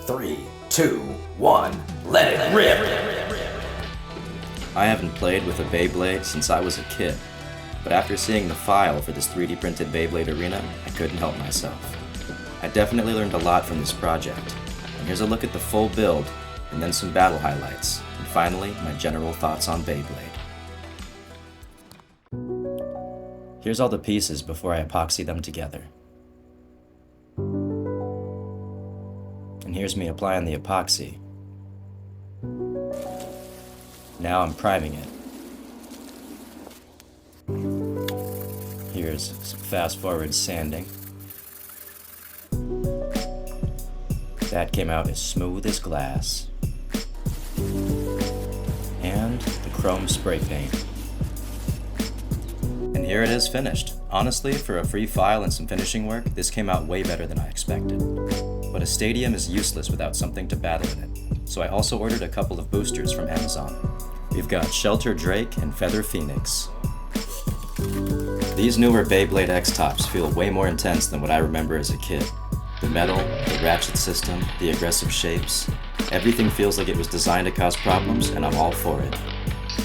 3, 2, 1, let it rip! I haven't played with a Beyblade since I was a kid, but after seeing the file for this 3D printed Beyblade arena, I couldn't help myself. I definitely learned a lot from this project, and here's a look at the full build, and then some battle highlights, and finally, my general thoughts on Beyblade. Here's all the pieces before I epoxy them together. And here's me applying the epoxy. Now I'm priming it. Here's some fast-forward sanding. That came out as smooth as glass. And the chrome spray paint. And here it is finished. Honestly, for a free file and some finishing work, this came out way better than I expected. But a stadium is useless without something to battle in it, so I also ordered a couple of boosters from Amazon. We've got Shelter Drake and Feather Phoenix. These newer Beyblade X-Tops feel way more intense than what I remember as a kid. The metal, the ratchet system, the aggressive shapes, everything feels like it was designed to cause problems, and I'm all for it.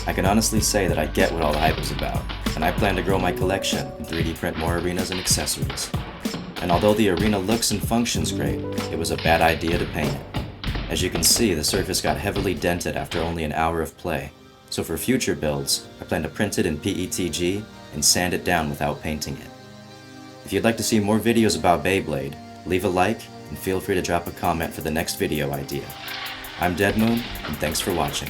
I can honestly say that I get what all the hype is about, and I plan to grow my collection and 3D print more arenas and accessories. And although the arena looks and functions great, it was a bad idea to paint it. As you can see, the surface got heavily dented after only an hour of play, so for future builds, I plan to print it in PETG and sand it down without painting it. If you'd like to see more videos about Beyblade, leave a like and feel free to drop a comment for the next video idea. I'm Dead Moon, and thanks for watching.